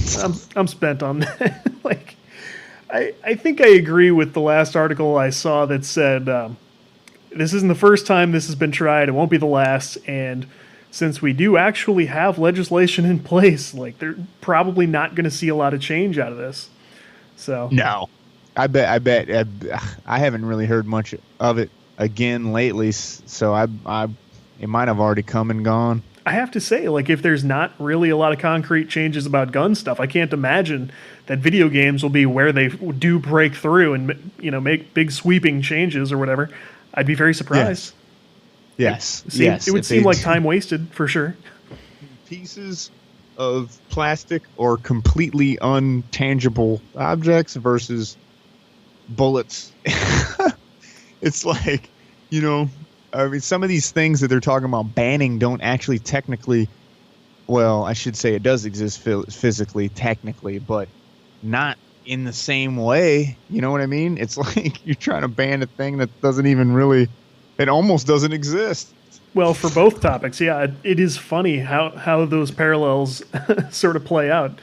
I'm spent on that. Like, I think I agree with the last article I saw that said this isn't the first time this has been tried. It won't be the last. And since we do actually have legislation in place, like, they're probably not going to see a lot of change out of this. So no, I bet I haven't really heard much of it again lately. So it might have already come and gone. I have to say, like, if there's not really a lot of concrete changes about gun stuff, I can't imagine that video games will be where they do break through and, make big sweeping changes or whatever. I'd be very surprised. Yes. It would seem like time wasted for sure. Pieces of plastic or completely untangible objects versus bullets. It's like, I mean, some of these things that they're talking about banning don't actually technically, well, I should say it does exist physically, technically, but not in the same way. You know what I mean? It's like you're trying to ban a thing that doesn't even really, it almost doesn't exist. Well, for both topics, yeah, it is funny how those parallels sort of play out.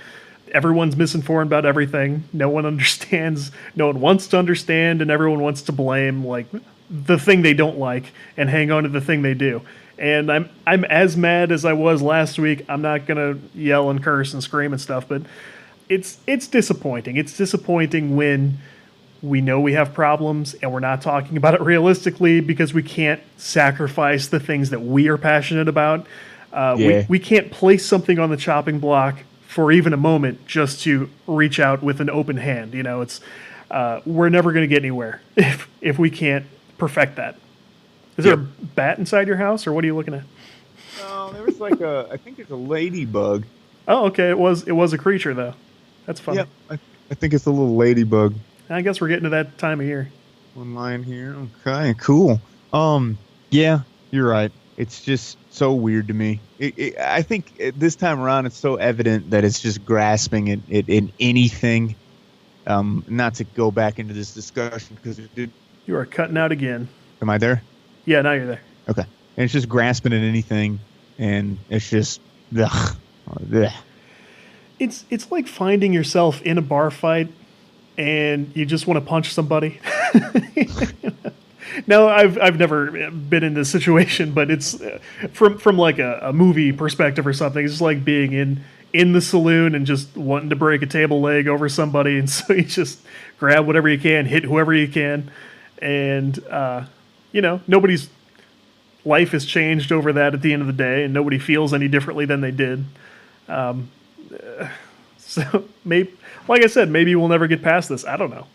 Everyone's misinformed about everything. No one understands. No one wants to understand, and everyone wants to blame, like, the thing they don't like and hang on to the thing they do. And I'm as mad as I was last week. I'm not gonna yell and curse and scream and stuff, but it's disappointing. It's disappointing when we know we have problems and we're not talking about it realistically because we can't sacrifice the things that we are passionate about. We can't place something on the chopping block for even a moment just to reach out with an open hand. It's we're never going to get anywhere if we can't perfect that. Is there a bat inside your house, or what are you looking at? No, there was like I think it's a ladybug. Oh, okay. It was a creature though. That's funny. Yep, I think it's a little ladybug. I guess we're getting to that time of year. One line here. Okay, cool. Yeah, you're right. It's just so weird to me. I think this time around it's so evident that it's just grasping it in anything. Not to go back into this discussion because it did. You are cutting out again. Am I there? Yeah, now you're there. Okay. And it's just grasping at anything, and it's just, ugh, ugh. It's like finding yourself in a bar fight and you just want to punch somebody. Now, I've never been in this situation, but it's from like a movie perspective or something. It's just like being in the saloon and just wanting to break a table leg over somebody, and so you just grab whatever you can, hit whoever you can, and nobody's life has changed over that at the end of the day, and nobody feels any differently than they did. So maybe, like I said, maybe we'll never get past this. I don't know.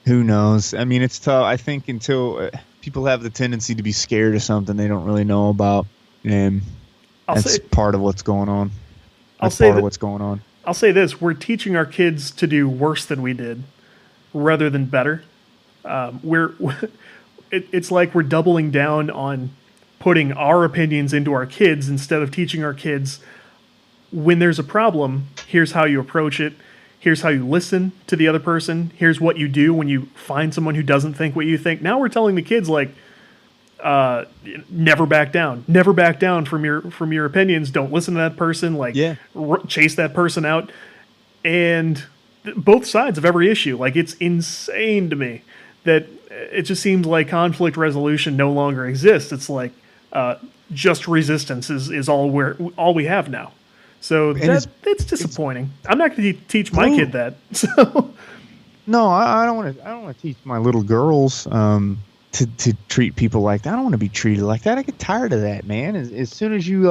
Who knows? I mean, it's tough. I think until people have the tendency to be scared of something they don't really know about, and that's part of what's going on. That's part of what's going on. I'll say this: we're teaching our kids to do worse than we did, rather than better. It's like we're doubling down on putting our opinions into our kids instead of teaching our kids, when there's a problem, here's how you approach it. Here's how you listen to the other person. Here's what you do when you find someone who doesn't think what you think. Now we're telling the kids, like, never back down. Never back down from your opinions. Don't listen to that person. Like, chase that person out. And both sides of every issue. Like, it's insane to me that it just seems like conflict resolution no longer exists. It's like just resistance is all we have now. So it's disappointing. I'm not going to teach my kid that. So no, I don't want to teach my little girls to treat people like that. I don't want to be treated like that. I get tired of that, man. As soon as you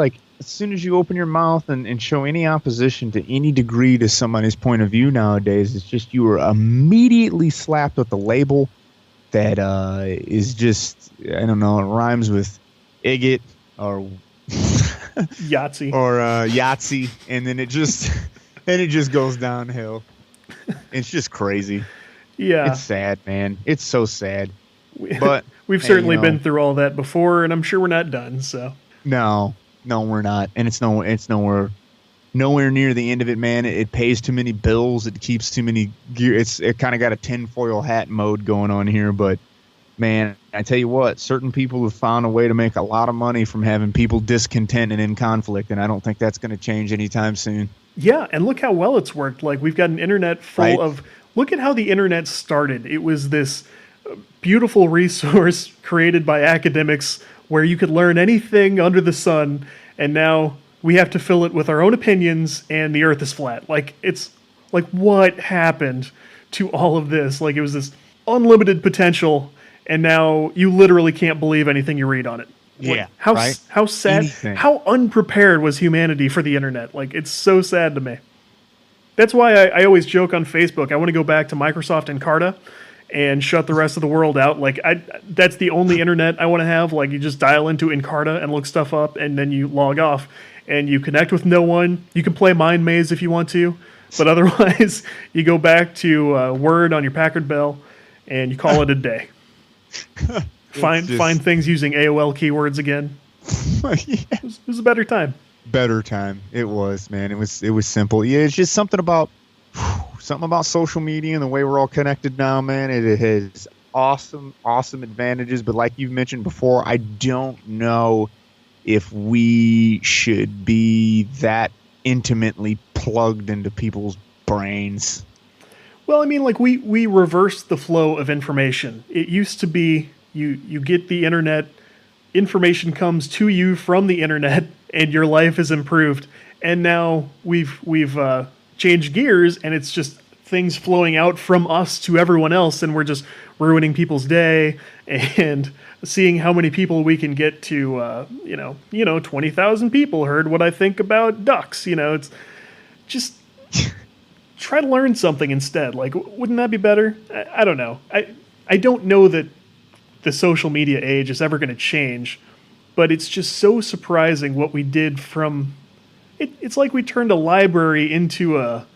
open your mouth and show any opposition to any degree to somebody's point of view nowadays, it's just you are immediately slapped with the label that is just, I don't know, it rhymes with igot or Yahtzee, and then it just goes downhill. It's just crazy. Yeah, it's sad, man. It's so sad. But we've certainly been through all that before, and I'm sure we're not done. So no, we're not, and it's nowhere near the end of it, man. It pays too many bills. It keeps too many gear. It kind of got a tinfoil hat mode going on here, but. Man, I tell you what, certain people have found a way to make a lot of money from having people discontent and in conflict, and I don't think that's going to change anytime soon. Yeah, and look how well it's worked. Like, we've got an internet full of... Look at how the internet started. It was this beautiful resource created by academics where you could learn anything under the sun, and now we have to fill it with our own opinions, and the earth is flat. Like, it's... Like, what happened to all of this? Like, it was this unlimited potential... And now you literally can't believe anything you read on it. Yeah. How sad, how unprepared was humanity for the internet? Like, it's so sad to me. That's why I always joke on Facebook, I want to go back to Microsoft Encarta and shut the rest of the world out. Like, that's the only internet I want to have. Like, you just dial into Encarta and look stuff up, and then you log off. And you connect with no one. You can play Mind Maze if you want to. But otherwise, you go back to Word on your Packard Bell, and you call it a day. Find things using AOL keywords again. It was a better time. Better time. It was, man. It was simple. Yeah, it's just something about social media and the way we're all connected now, man. It has awesome advantages, but like you've mentioned before, I don't know if we should be that intimately plugged into people's brains. Well, I mean, like, we reversed the flow of information. It used to be you get the internet, information comes to you from the internet, and your life is improved. And now we've changed gears, and it's just things flowing out from us to everyone else, and we're just ruining people's day and seeing how many people we can get to. 20,000 people heard what I think about ducks. It's just. Try to learn something instead. Like, wouldn't that be better? I don't know. I don't know that the social media age is ever going to change, but it's just so surprising what we did from... It's like we turned a library into a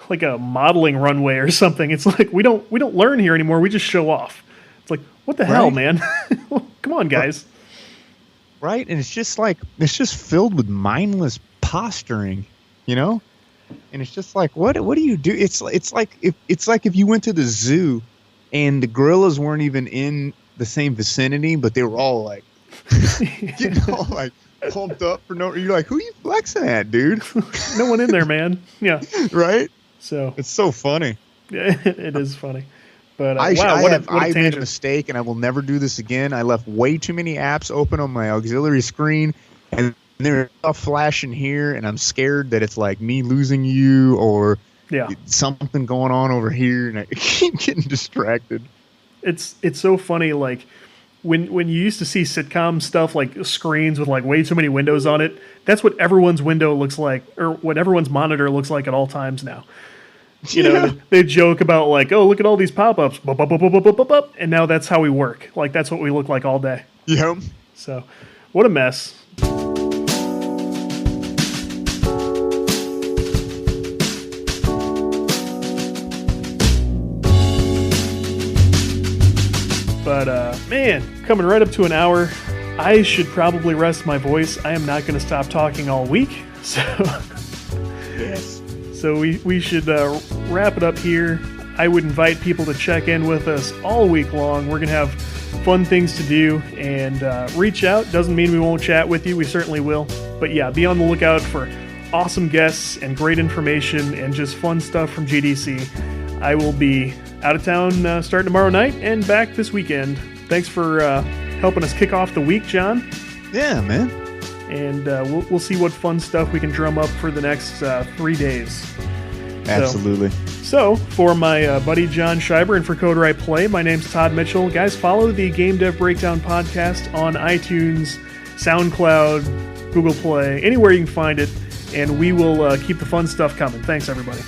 modeling runway or something. It's like we don't learn here anymore. We just show off. It's like, what the hell, man? Come on, guys. Right? And it's just filled with mindless posturing, And it's just like, what do you do? It's like if you went to the zoo and the gorillas weren't even in the same vicinity, but they were all like getting all like pumped up for no. You're like, who are you flexing at, dude? No one in there, man. Yeah. Right. So it's so funny. Yeah, it is funny. But I wow, what a made a tangent. mistake, and I will never do this again. I left way too many apps open on my auxiliary screen, and there's stuff flashing here, and I'm scared that it's like me losing you or something going on over here, and I keep getting distracted. It's so funny, like when you used to see sitcom stuff, like screens with like way too many windows on it. That's what everyone's window looks like, or what everyone's monitor looks like at all times now. You know, they joke about like, oh, look at all these pop-ups, and now that's how we work. Like, that's what we look like all day. Yep. So, what a mess. But, man, coming right up to an hour. I should probably rest my voice. I am not going to stop talking all week. So, yes. So we should wrap it up here. I would invite people to check in with us all week long. We're going to have fun things to do, and reach out. Doesn't mean we won't chat with you. We certainly will. But yeah, be on the lookout for awesome guests and great information and just fun stuff from GDC. I will be out of town starting tomorrow night and back this weekend. Thanks for helping us kick off the week, John. Yeah, man. And we'll see what fun stuff we can drum up for the next 3 days. Absolutely. So for my buddy John Schreiber and for Coder I Play, my name's Todd Mitchell. Guys, follow the Game Dev Breakdown podcast on iTunes, SoundCloud, Google Play, anywhere you can find it, and we will keep the fun stuff coming. Thanks, everybody.